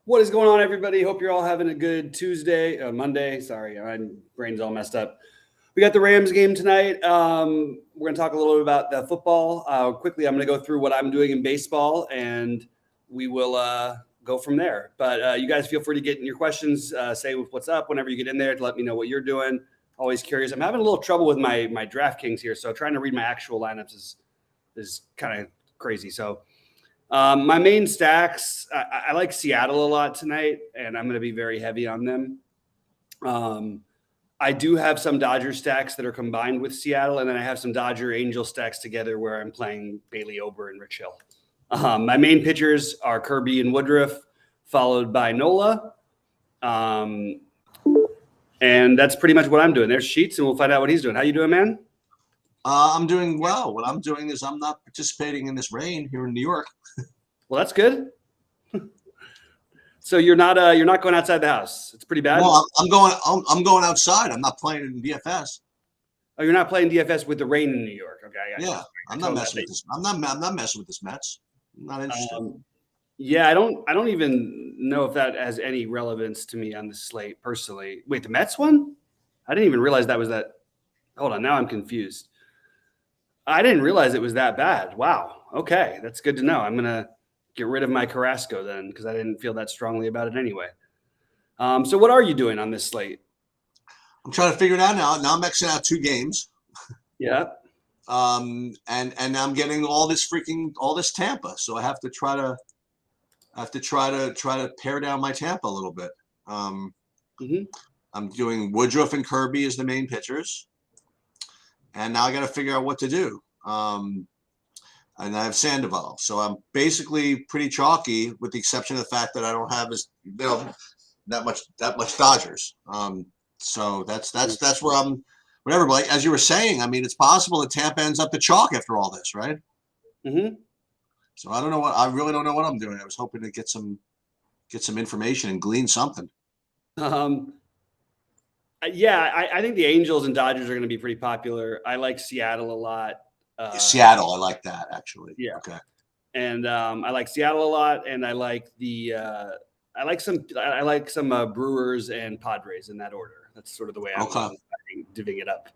What is going on, everybody? Hope you're all having a good Tuesday, Monday. Sorry, my brain's all messed up. We got the Rams game tonight. We're going to talk a little bit about the football. Quickly, I'm going to go through what I'm doing in baseball, and we will go from there. But you guys feel free to get in your questions, say what's up whenever you get in there to let me know what you're doing. Always curious. I'm having a little trouble with my DraftKings here, so trying to read my actual lineups is kind of crazy. So my main stacks, I like Seattle a lot tonight, and I'm going to be very heavy on them. I do have some Dodger stacks that are combined with Seattle, and then I have some Dodger Angel stacks together where I'm playing Bailey Ober and Rich Hill. My main pitchers are Kirby and Woodruff, followed by Nola. And that's pretty much what I'm doing. There's Sheets, and we'll find out what he's doing. How you doing, man? I'm doing well. What I'm doing is I'm not participating in this rain here in New York. Well, that's good. So you're not going outside the house. It's pretty bad. No, I'm going outside. I'm not playing in DFS. Oh, you're not playing DFS with the rain in New York. Okay, yeah, I'm not messing with this. I'm not messing with this Mets. I'm not interested. Yeah, I don't even know if that has any relevance to me on the slate personally. Wait, the Mets one? I didn't even realize that was that. Hold on, now I'm confused. I didn't realize it was that bad. Wow. Okay, that's good to know. I'm gonna get rid of my Carrasco then because I didn't feel that strongly about it anyway. So what are you doing on this slate? I'm trying to figure it out now. Now I'm Xing out 2 games. Yeah. And I'm getting all this Tampa. So I have to try to pare down my Tampa a little bit. I'm doing Woodruff and Kirby as the main pitchers. And now I got to figure out what to do. And I have Sandoval. So I'm basically pretty chalky with the exception of the fact that I don't have that much Dodgers. So that's where I'm whatever. But as you were saying, I mean, it's possible that Tampa ends up the chalk after all this, right? Mm-hmm. So I really don't know what I'm doing. I was hoping to get some information and glean something. Yeah, I think the Angels and Dodgers are going to be pretty popular. I like Seattle a lot. Seattle, I like that actually. Yeah. Okay. And I like Seattle a lot, and I like I like some Brewers and Padres in that order. That's sort of the way I'm divvying it up.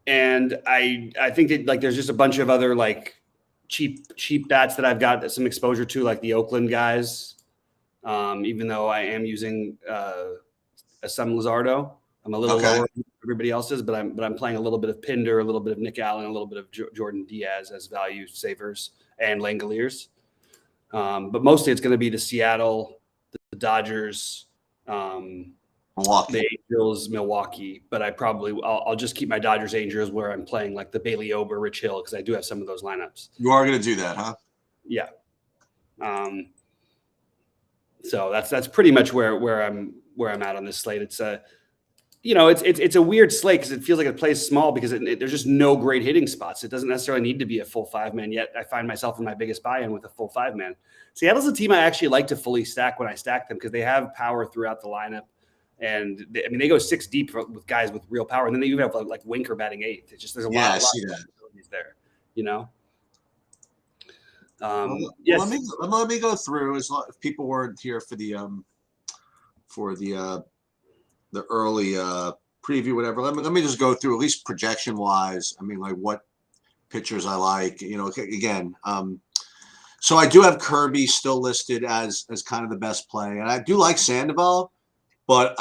And I think that like there's just a bunch of other like cheap bats that I've got some exposure to, like the Oakland guys. Even though I am using some Luzardo, I'm a little lower than everybody else's, but I'm playing a little bit of Pinder, a little bit of Nick Allen, a little bit of Jordan Diaz as value savers and Langoliers. But mostly it's going to be the Seattle, the Dodgers, Milwaukee. the Angels, Milwaukee. But I'll just keep my Dodgers Angels where I'm playing like the Bailey Ober, Rich Hill, because I do have some of those lineups. You are going to do that, huh? Yeah. So that's pretty much where I'm at on this slate. It's it's a weird slate because it feels like it plays small because there's just no great hitting spots. It doesn't necessarily need to be a full 5-man, yet I find myself in my biggest buy-in with a full 5-man. Seattle's a team I actually like to fully stack when I stack them because they have power throughout the lineup. And they go 6 deep with guys with real power. And then they even have like Winker batting 8th. It's just there's a lot of possibilities there, Yes. Let me go through if people weren't here for the early preview, whatever. Let me just go through at least projection wise. I mean, like what pitchers I like. Again. So I do have Kirby still listed as kind of the best play, and I do like Sandoval, but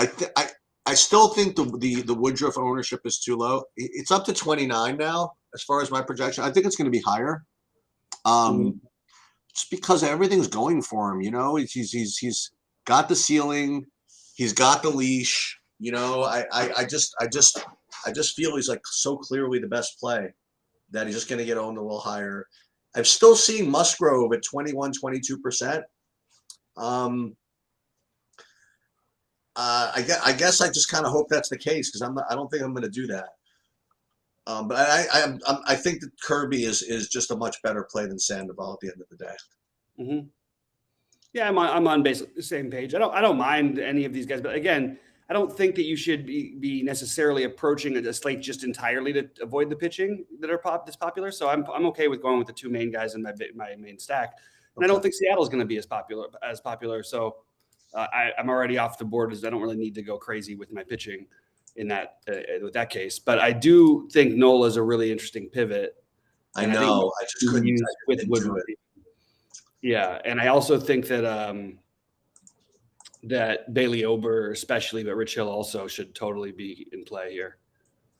I still think the Woodruff ownership is too low. It's up to 29 now as far as my projection. I think it's going to be higher. Just because everything's going for him, he's got the ceiling, he's got the leash. I just feel he's like so clearly the best play that he's just going to get owned a little higher. I'm still seeing Musgrove at 21-22%. I guess I just kind of hope that's the case because I don't think I'm going to do that. But I think that Kirby is just a much better play than Sandoval at the end of the day. Mm-hmm. Yeah, I'm on basically the same page. I don't mind any of these guys, but again, I don't think that you should be necessarily approaching a slate just entirely to avoid the pitching that are this popular. So I'm okay with going with the 2 main guys in my main stack. And I don't think Seattle's going to be as popular. So I'm already off the board as I don't really need to go crazy with my pitching in that with that case. But I do think Nola is a really interesting pivot. I know. I just couldn't use with Woodruff. Yeah, and I also think that that Bailey Ober, especially, but Rich Hill also should totally be in play here,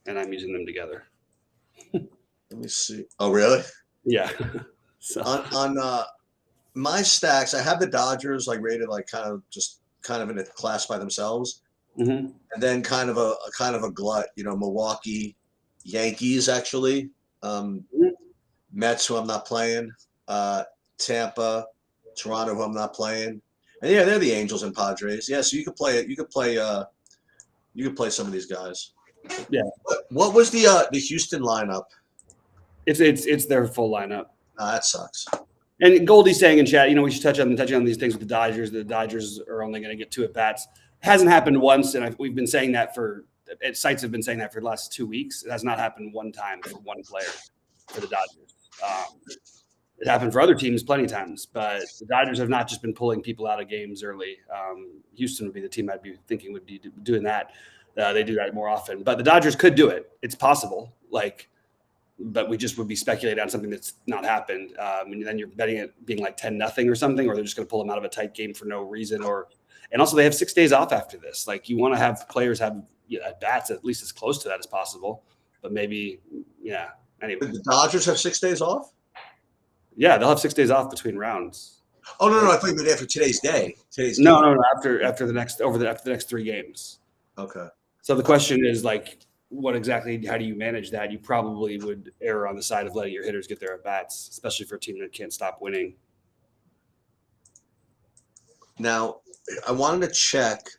and I'm using them together. Let me see. Oh, really? Yeah. So on my stacks, I have the Dodgers like rated like kind of in a class by themselves, and then kind of a glut. Milwaukee, Yankees actually, Mets who I'm not playing, Tampa, Toronto who I'm not playing. And yeah, they're the Angels and Padres. Yeah, so you could play it. You could play some of these guys. Yeah. What was the Houston lineup? It's their full lineup. That sucks. And Goldie's saying in chat, we should touching on these things with the Dodgers. The Dodgers are only going to get 2 at bats. It hasn't happened once, and we've been saying that sites have been saying that for the last 2 weeks. It has not happened one time for one player for the Dodgers. It happened for other teams plenty of times, but the Dodgers have not just been pulling people out of games early. Houston would be the team I'd be thinking would be doing that. They do that more often, but the Dodgers could do it. It's possible. But we just would be speculating on something that's not happened. And then you're betting it being like 10-0 or something, or they're just going to pull them out of a tight game for no reason. And also they have 6 days off after this. Like, you want to have players have at bats at least as close to that as possible, but maybe, yeah. Anyway, the Dodgers have 6 days off. Yeah, they'll have 6 days off between rounds. Oh no! I thought you meant after today's day. No. After the next 3 games. Okay. So the question is how do you manage that? You probably would err on the side of letting your hitters get their at bats, especially for a team that can't stop winning. Now, I wanted to check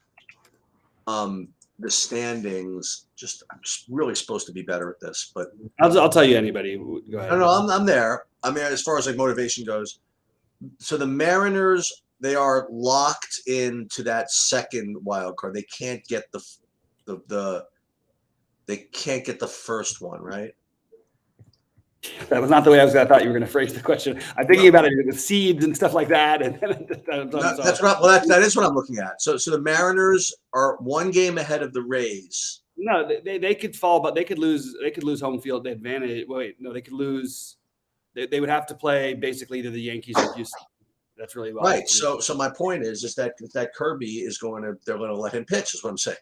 the standings. I'm just really supposed to be better at this, but I'll tell you anybody. Go ahead. No, I'm there. I mean, as far as like motivation goes, so the Mariners, they are locked into that second wild card. They can't get they can't get the first one, right? That was not the way I thought you were going to phrase the question. I'm thinking about it with seeds and stuff like that. And that is what I'm looking at. So the Mariners are 1 game ahead of the Rays. No, they could fall, but they could lose. They could lose home field advantage. Wait, no, they could lose. They would have to play basically either the Yankees or Houston. That's really right. So my point is that Kirby is they're going to let him pitch. Is what I'm saying.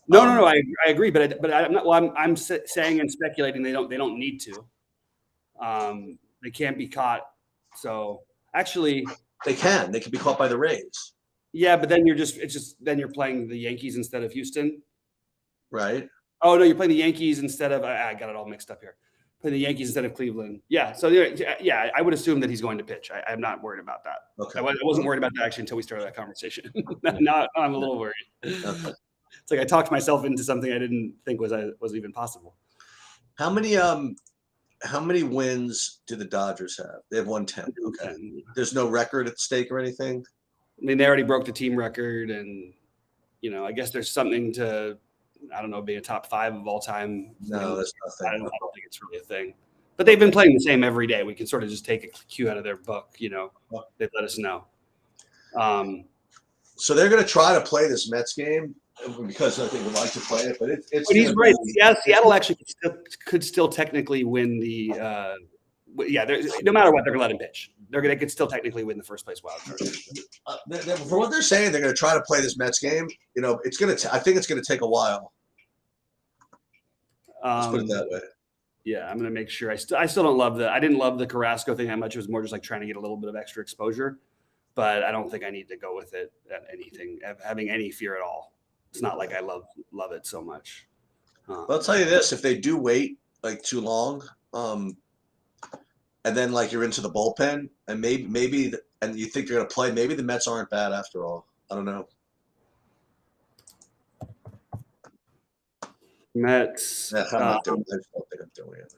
No. I agree, but I'm not. Well, I'm saying and speculating they don't need to. They can't be caught. So actually, they can be caught by the Rays. Yeah, but then then you're playing the Yankees instead of Houston. Right. Oh no, you're playing the Yankees instead of. I got it all mixed up here. Playing the Yankees instead of Cleveland. Yeah. So yeah, I would assume that he's going to pitch. I'm not worried about that. Okay. I wasn't worried about that actually until we started that conversation. Now I'm a little worried. Okay. It's like I talked myself into something I didn't think was even possible. How many wins do the Dodgers have? They have 110. Okay. 10. There's no record at stake or anything. I mean, they already broke the team record, and I guess there's something to, I don't know, being a top 5 of all time. No, that's nothing. I don't think it's really a thing. But they've been playing the same every day. We can sort of just take a cue out of their book. They've let us know. So they're going to try to play this Mets game because I think we'd like to play it, but it's. But he's right. Yeah, Seattle actually could still technically win the. No matter what, they're going to let him pitch. They could still technically win the first place wild card. For what they're saying, they're going to try to play this Mets game. It's going to. I think it's going to take a while. Let's put it that way. Yeah, I'm going to make sure. I still don't love I didn't love the Carrasco thing that much. It was more just like trying to get a little bit of extra exposure, but I don't think I need to go with it at anything, having any fear at all. It's not like I love it so much. I'll tell you this: if they do wait like too long, and then like you're into the bullpen, and maybe and you think you're going to play, maybe the Mets aren't bad after all. I don't know. Mets. Yeah, I just don't think I'm doing it.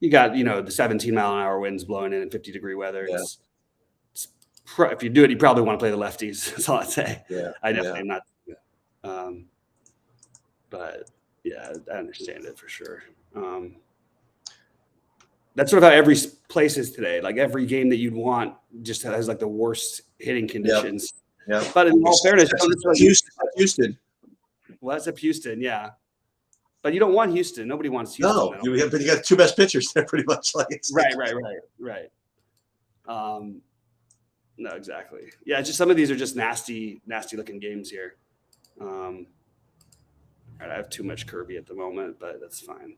You got the 17-mile-an-hour winds blowing in 50-degree weather. Yeah. If you do it, you probably want to play the lefties. That's all I'd say. Yeah, I definitely am not. But yeah, I understand it for sure. That's sort of how every place is today. Like every game that you'd want just has like the worst hitting conditions. Yeah. But in all fairness, Houston. Well, that's up Houston, yeah. But you don't want Houston. Nobody wants Houston. No, you got the two best pitchers there, pretty much. Like it's right. No, exactly. Yeah, just some of these are just nasty looking games here. All right, I have too much Kirby at the moment, but that's fine.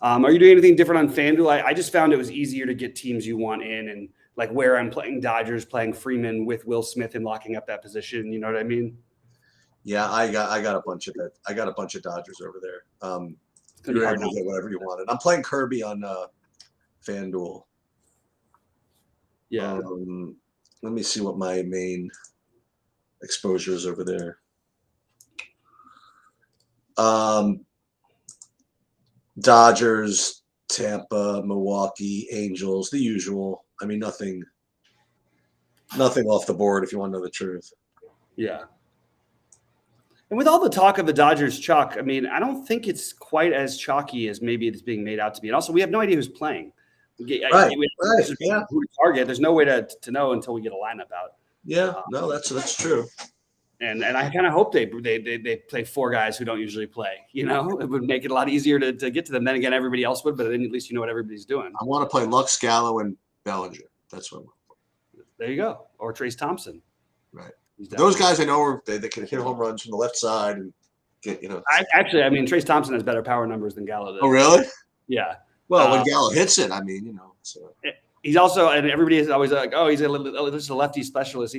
Are you doing anything different on FanDuel? I just found it was easier to get teams you want in, and like where I'm playing Dodgers, playing Freeman with Will Smith and locking up that position. You know what I mean? Yeah, I got a bunch of that. I got a bunch of Dodgers over there. You're able to get whatever you wanted. I'm playing Kirby on FanDuel. Yeah. Let me see what my main exposure is over there. Dodgers, Tampa, Milwaukee, Angels, the usual. I mean, nothing off the board if you want to know the truth. Yeah. And with all the talk of the Dodgers chalk, I mean, I don't think it's quite as chalky as maybe it's being made out to be. And also, we have no idea who's playing. Right. Yeah. Who to target. There's no way to know until we get a lineup out. Yeah. No, that's true. And I kind of hope they play four guys who don't usually play. You know, it would make it a lot easier to get to them. Then again, everybody else would, but then at least you know what everybody's doing. I want to play Lux, Gallo, and Bellinger. That's what I want. There you go. Or Trace Thompson. Right. Those guys I know they can hit home runs from the left side and get, you know. I mean, Trace Thompson has better power numbers than Gallo does. Oh, really? Yeah. Well, when Gallo hits it, I mean, you know. So. He's also, and everybody is always like, oh, he's a lefty specialist.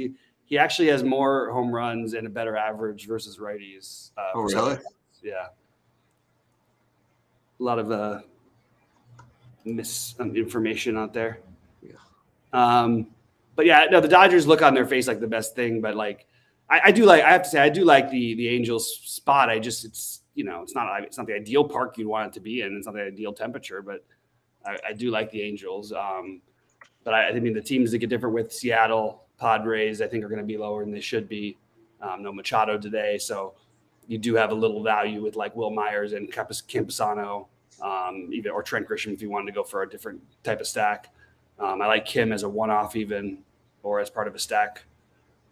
He actually has more home runs and a better average versus righties. Oh, really? Yeah. A lot of misinformation out there. Yeah. But yeah, no, the Dodgers look on their face like the best thing. But like, I have to say, I do like the Angels spot. It's not the ideal park you'd want it to be in. It's not the ideal temperature, but I do like the Angels. But I mean, the teams that get different with Seattle, Padres, I think are going to be lower than they should be. No Machado today, so you do have a little value with like Will Myers and Campusano, even or Trent Grisham if you wanted to go for a different type of stack. I like Kim as a one-off even or as part of a stack.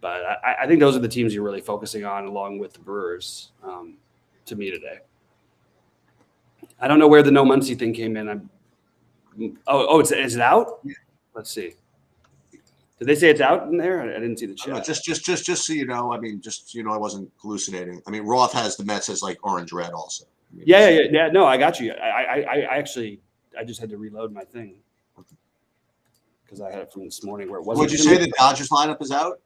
But I think those are the teams you're really focusing on along with the Brewers to me today. I don't know where the no Muncy thing came in. Is it out? Yeah. Let's see. Did they say it's out in there? I didn't see the chat. Just so you know, I mean, just I wasn't hallucinating. I mean, Roth has the Mets as like orange red also. I mean, yeah. No, I got you. I just had to reload my thing because I had it from this morning where it wasn't. Would you say the Dodgers lineup is out?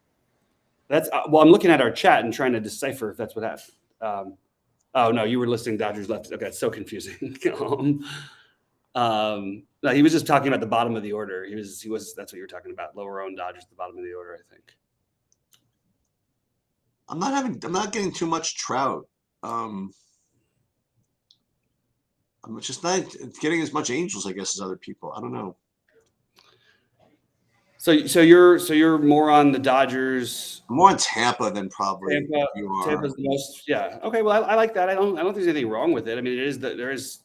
That's well, I'm looking at our chat and trying to decipher if that's what happened. Oh no, you were listing Dodgers left. Okay, it's so confusing. No, he was just talking about the bottom of the order. He was. That's what you were talking about. Lower owned Dodgers at the bottom of the order, I think. I'm not getting too much Trout. I'm just not getting as much Angels, I guess, as other people. I don't know. So you're more on the Dodgers. I'm more on Tampa than probably you are. Tampa's the most. Yeah. Okay. Well, I like that. I don't think there's anything wrong with it. I mean, there is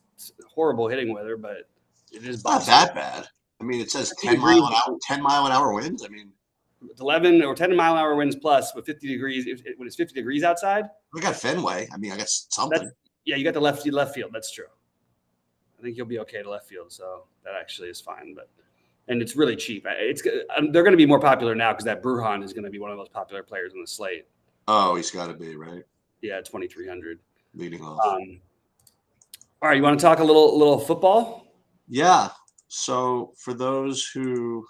horrible hitting weather, but it is not that bad. I mean, it says 10 mile an hour winds. I mean, 11 or 10 mile an hour winds plus with 50 degrees. When it's 50 degrees outside, we got Fenway. I mean, I got something. You got the left field. That's true. I think you'll be okay to left field, so that actually is fine. And it's really cheap. They're going to be more popular now because that Brujan is going to be one of the most popular players on the slate. Oh, he's got to be right. Yeah, 2,300 leading off. All right, you want to talk a little football? Yeah. So for those who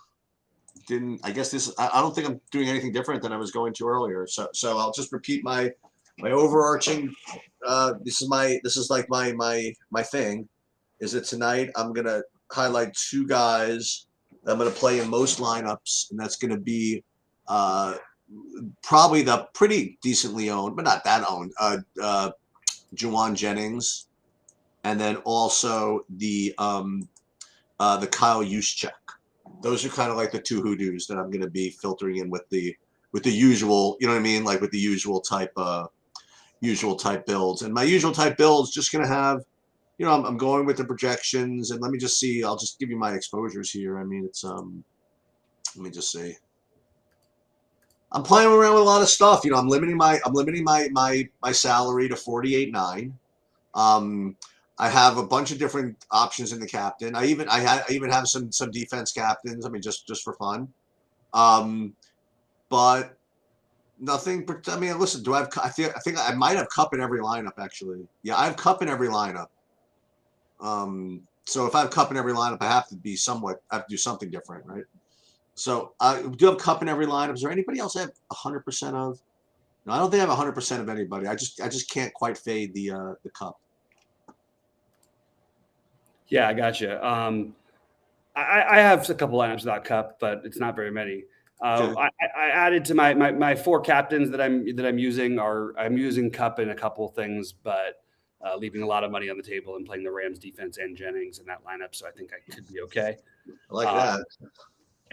didn't, I guess I don't think I'm doing anything different than I was going to earlier. So I'll just repeat my overarching. This is like my thing. Is that tonight I'm gonna highlight two guys that I'm gonna play in most lineups, and that's gonna be probably the pretty decently owned, but not that owned, Juwan Jennings, and then also the Kyle Juszczyk. Those are kind of like the two hoodoos that I'm going to be filtering in with the usual, you know what I mean, like with the usual type builds. And my usual type build is just going to have, I'm going with the projections, and let me just see. I'll just give you my exposures here. I mean, it's let me just see. I'm playing around with a lot of stuff. I'm limiting my salary to 48.9. I have a bunch of different options in the captain. I even have some defense captains. I mean, just for fun. But nothing. I mean, listen. Do I have? I think I might have Cup in every lineup. Actually, yeah, I have Cup in every lineup. So if I have Cup in every lineup, I have to do something different, right? So I do have Cup in every lineup. Is there anybody else I have 100% of? No, I don't think I have 100% of anybody. I just can't quite fade the Cup. Yeah, I gotcha. I have a couple lineups without Cup, but it's not very many. Okay. I added to my four captains that I'm using I'm using Cup in a couple things, but leaving a lot of money on the table and playing the Rams defense and Jennings in that lineup. So I think I could be okay. I like that.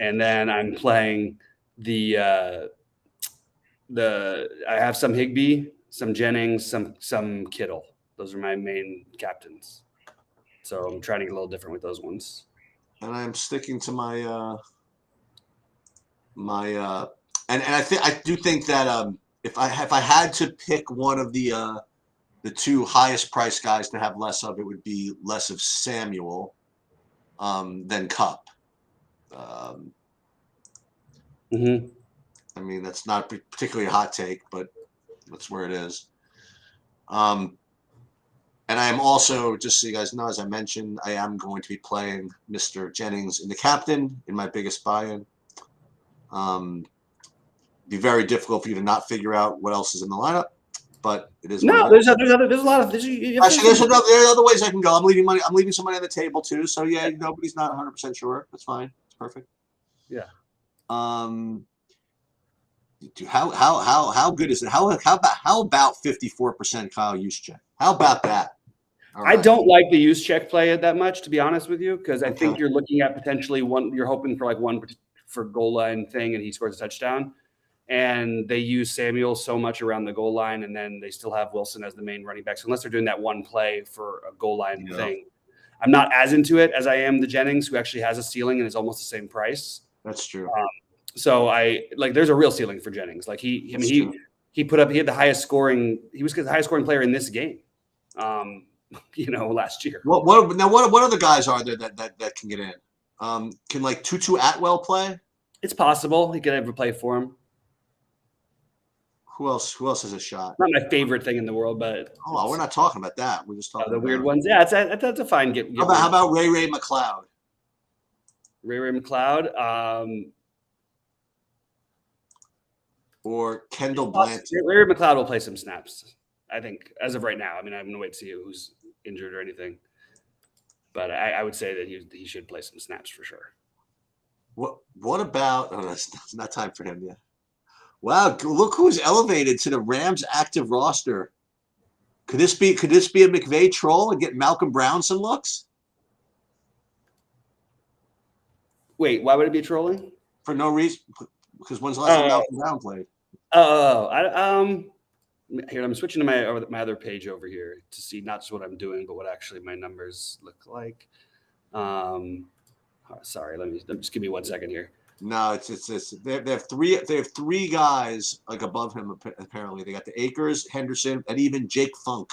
And then I'm playing I have some Higbee, some Jennings, some Kittle. Those are my main captains. So I'm trying to get a little different with those ones. And I'm sticking to my and I do think that if I had to pick one of the two highest price guys to have less of, it would be less of Samuel than Cup. I mean, that's not particularly a hot take, but that's where it is. And I am also, just so you guys know, as I mentioned, I am going to be playing Mr. Jennings in the captain in my biggest buy-in. Be very difficult for you to not figure out what else is in the lineup, but it is. No, there's a lot of. Actually, there are other ways I can go. I'm leaving money. I'm leaving some money on the table too. So yeah, nobody's not 100% sure. That's fine. It's perfect. Yeah. How good is it? How about 54% Kyle Juszczyk? How about that? Right. I don't like the use check play that much, to be honest with you, because I think you're looking at potentially one. You're hoping for one for goal line thing, and he scores a touchdown. And they use Samuel so much around the goal line, and then they still have Wilson as the main running back. So unless they're doing that one play for a goal line thing, I'm not as into it as I am the Jennings, who actually has a ceiling and is almost the same price. That's true. So there's a real ceiling for Jennings. Like he had the highest scoring. He was the highest scoring player in this game. Last year. What other guys are there that can get in? Can Tutu Atwell play? It's possible he could ever play for him. Who else has a shot? Not my favorite thing in the world, but we're not talking about that. We're just talking the about weird ones. Yeah, that's a fine get. How about Ray McLeod? Ray McLeod. Or Kendall Blanton. Ray McLeod will play some snaps, I think, as of right now. I mean, I'm going to wait to see who's injured or anything. But I would say that he should play some snaps for sure. What about – it's not time for him yet. Wow, look who's elevated to the Rams active roster. Could this be a McVay troll and get Malcolm Brown some looks? Wait, why would it be trolling? For no reason. Because when's the last time Malcolm Brown played? Here, I'm switching to my other page over here to see not just what I'm doing, but what actually my numbers look like. Sorry, just give me 1 second here. No, it's they have three guys above him apparently. They got the Akers, Henderson, and even Jake Funk.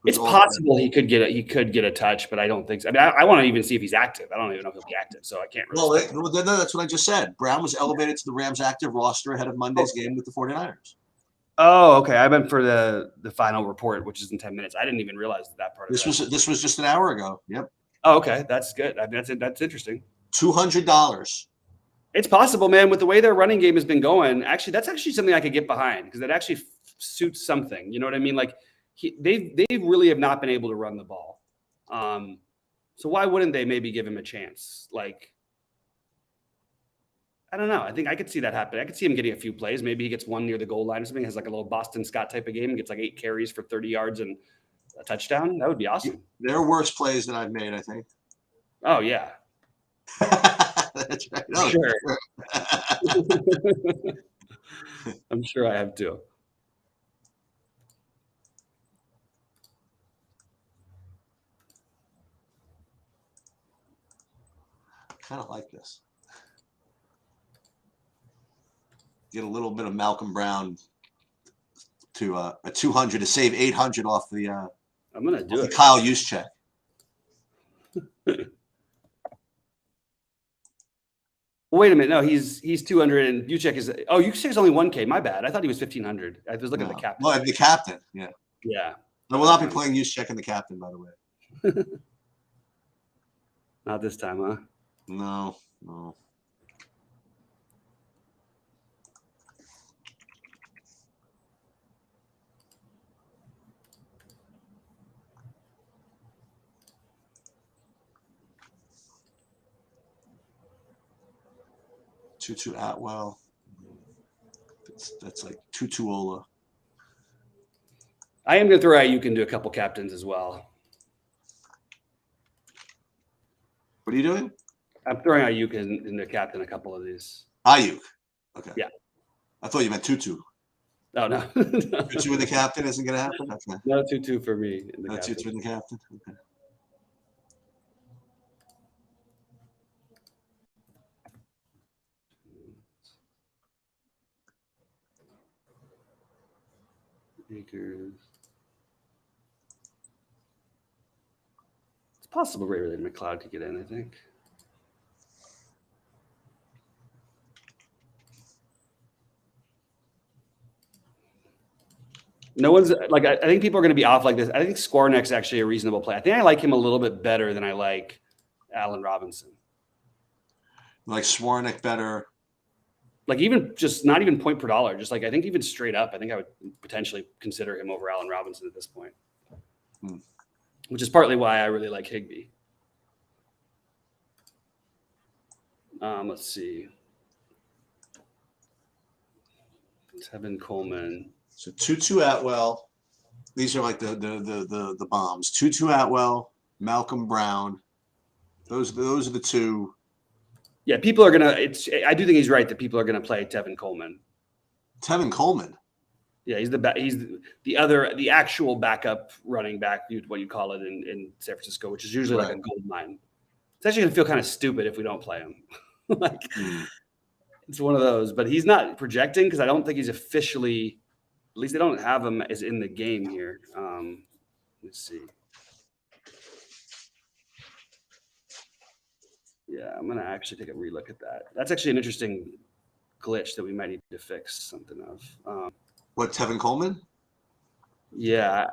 It's possible he could get a touch, but I don't think so. I mean, I want to even see if he's active. I don't even know if he'll be active, so I can't really. Well, that's what I just said. Brown was elevated to the Rams active roster ahead of Monday's game with the 49ers. Oh, okay. I meant for the final report, which is in 10 minutes. I didn't even realize that part. This was just an hour ago. Yep. Oh, okay. That's good. I mean, that's interesting. $200. It's possible, man. With the way their running game has been going, that's actually something I could get behind because that actually suits something. You know what I mean? They really have not been able to run the ball. So why wouldn't they maybe give him a chance? I don't know. I think I could see that happen. I could see him getting a few plays. Maybe he gets one near the goal line or something. Has a little Boston Scott type of game and gets 8 carries for 30 yards and a touchdown. That would be awesome. There are worse plays than I've made, I think. Oh, yeah. That's right. No, sure. I'm sure I have too. kind of like this. Get a little bit of Malcolm Brown to a 200 to save 800 off the I'm gonna do it. Kyle Juszczyk. Wait a minute. No, he's 200 and Juszczyk is Juszczyk is only 1K. My bad. I thought he was 1,500. I was looking at the captain. Well, the captain, yeah. Yeah. I will not be playing Juszczyk in the captain, by the way. Not this time, huh? No. 2-2 Atwell. That's like 2-2 Ola. I am going to throw Ayuk into a couple captains as well. What are you doing? I'm throwing Ayuk into captain a couple of these. Ayuk. Okay. Yeah. I thought you meant 2-2. Oh, no. 2-2 in the captain isn't going to happen? Okay. No 2-2 for me. In the No captain. 2-2 in the captain? Okay. Akers. It's possible Ray McLeod could get in, I think. No one's like, I think people are going to be off like this. I think Skornick's actually a reasonable play. I think I like him a little bit better than I like Allen Robinson. Like Swarnick better. Like even just not even point per dollar, just like I think even straight up, I think I would potentially consider him over Allen Robinson at this point, which is partly why I really like Higbee. Let's see. Tevin Coleman. So 2-2 Atwell. These are like the bombs. 2-2 Atwell, Malcolm Brown. Those are the two. Yeah, people are gonna. I do think he's right that people are gonna play Tevin Coleman. Tevin Coleman. Yeah, he's the actual backup running back, what you call it in San Francisco, which is usually like a gold mine. It's actually gonna feel kind of stupid if we don't play him. It's one of those, but he's not projecting because I don't think he's officially. At least they don't have him as in the game here. Let's see. Yeah, I'm going to actually take a relook at that. That's actually an interesting glitch that we might need to fix something of. What, Tevin Coleman? Yeah.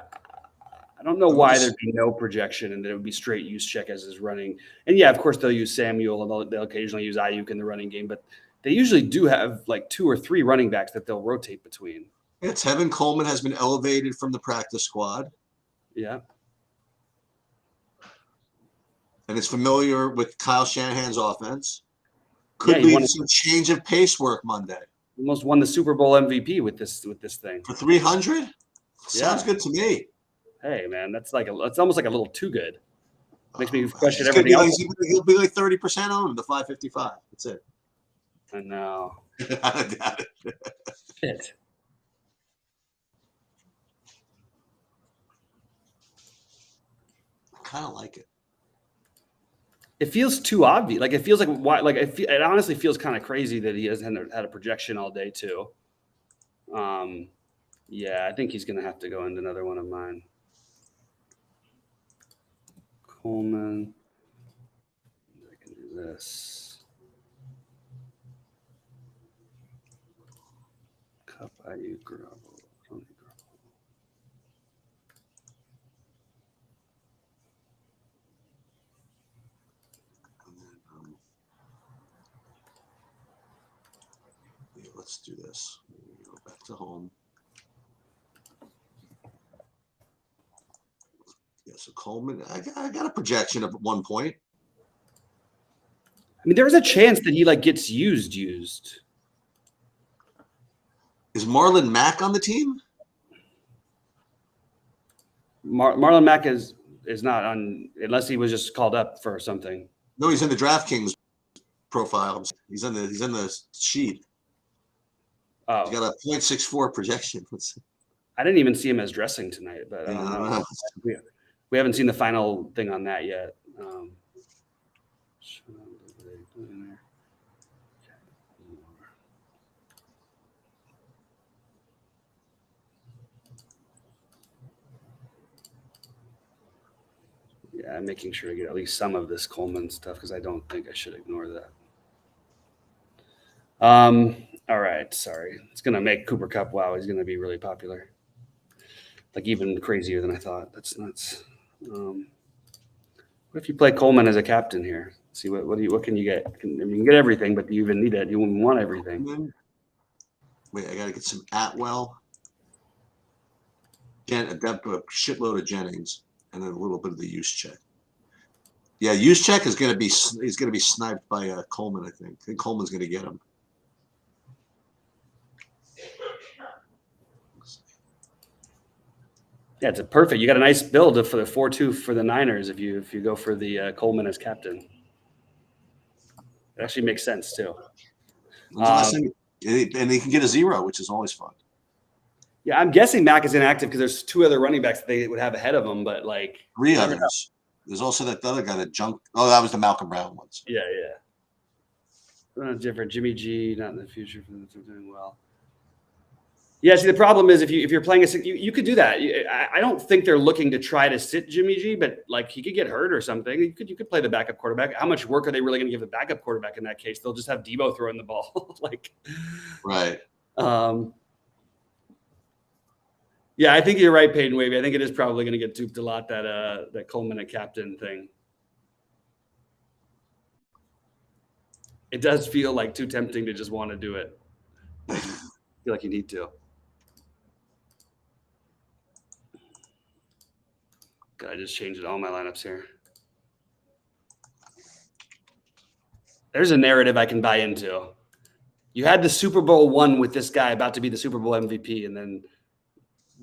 I don't know why there'd be no projection and that it would be straight Juszczyk as is running. And yeah, of course, they'll use Samuel and they'll occasionally use Ayuk in the running game, but they usually do have like 2 or 3 running backs that they'll rotate between. Yeah, Tevin Coleman has been elevated from the practice squad. Yeah. And is familiar with Kyle Shanahan's offense. Could lead to some change of pace work Monday. Almost won the Super Bowl MVP with this thing. For 300? Sounds good to me. Hey man, it's almost like a little too good. Makes me question everything else. He'll be like 30% owned the 555. That's it. I know. I doubt it. Shit. Kind of like it. It feels too obvious. Like it feels like why? Like it honestly feels kind of crazy that he hasn't had a projection all day too. Yeah, I think he's gonna have to go into another one of mine. Coleman. I can do this. Cup Ayuk Garoppolo. Let's do this. Go back to home. Yeah, so Coleman, I got a projection of 1 point. I mean, there was a chance that he like gets used. Is Marlon Mack on the team? Marlon Mack is not on unless he was just called up for something. No, he's in the DraftKings profile. He's in the sheet. Oh. He's got a 0.64 projection. I didn't even see him as dressing tonight, but I don't know. We haven't seen the final thing on that yet. Yeah, I'm making sure to get at least some of this Coleman stuff because I don't think I should ignore that. All right, sorry. It's gonna make Cooper Kupp. Wow, he's gonna be really popular. Like even crazier than I thought. That's nuts. What if you play Coleman as a captain here? See what can you get? You can get everything, but do you even need it? You wouldn't want everything. Wait, I gotta get some Atwell. A shitload of Jennings, and then a little bit of the Juszczyk. Yeah, Juszczyk is gonna be sniped by Coleman. I think Coleman's gonna get him. Yeah, it's a perfect. You got a nice build for the 4-2 for the Niners if you go for the Coleman as captain. It actually makes sense too. And he can get a 0, which is always fun. Yeah, I'm guessing Mack is inactive because there's 2 other running backs that they would have ahead of him, but like 3 others. There's also that other guy that jumped. Oh, that was the Malcolm Brown ones. Yeah. Different. Jimmy G, not in the future for doing well. Yeah, see, the problem is if you're playing you could do that. I don't think they're looking to try to sit Jimmy G, but like he could get hurt or something. You could play the backup quarterback. How much work are they really going to give the backup quarterback in that case? They'll just have Debo throwing the ball. Right. Yeah, I think you're right, Peyton Wavy. I think it is probably going to get duped a lot that Coleman a captain thing. It does feel like too tempting to just want to do it. I feel like you need to. I just changed all my lineups here. There's a narrative I can buy into. You had the Super Bowl one with this guy about to be the Super Bowl MVP, and then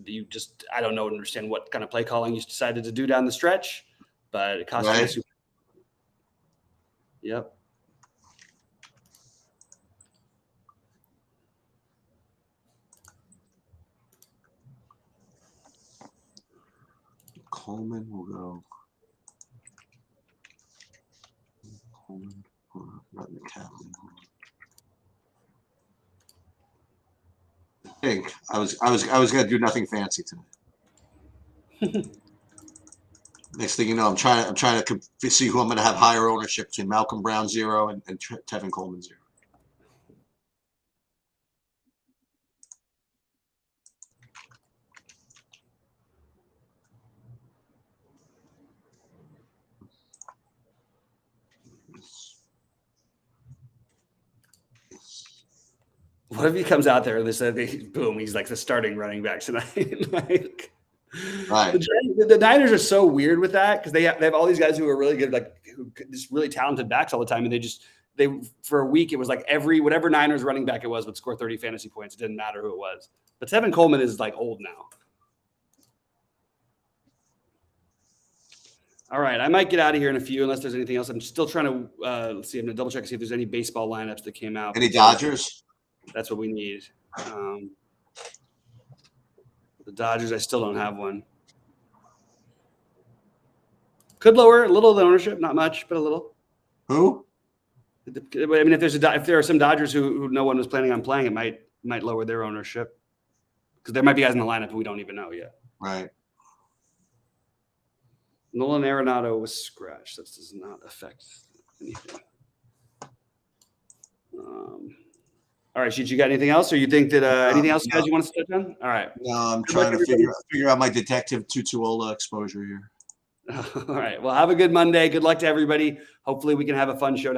you just, I don't know, understand what kind of play calling you decided to do down the stretch, but it cost you the Super Bowl. Yep. Coleman will go. Coleman, not the captain. I think I was gonna do nothing fancy tonight. Next thing you know, I'm trying to see who I'm gonna have higher ownership between Malcolm Brown 0 and Tevin Coleman 0. What if he comes out there and they said, boom, he's like the starting running back tonight? Like, right. The Niners are so weird with that because they have all these guys who are really good, like just really talented backs all the time, and they for a week it was like whatever Niners running back it was would score 30 fantasy points. It didn't matter who it was. But Tevin Coleman is like old now. All right, I might get out of here in a few unless there's anything else. I'm still trying to let's see. I'm gonna double check and see if there's any baseball lineups that came out. Any Dodgers? That's what we need. The Dodgers, I still don't have one. Could lower a little the ownership, not much, but a little. Who? I mean, if there are some Dodgers who no one was planning on playing, it might lower their ownership because there might be guys in the lineup we don't even know yet. Right. Nolan Arenado was scratched. That does not affect anything. All right, Sheets, you got anything else, or you think that anything else, guys, you want to touch on? All right. No, I'm trying to figure out my Detective Tutuola exposure here. All right. Well, have a good Monday. Good luck to everybody. Hopefully, we can have a fun showdown.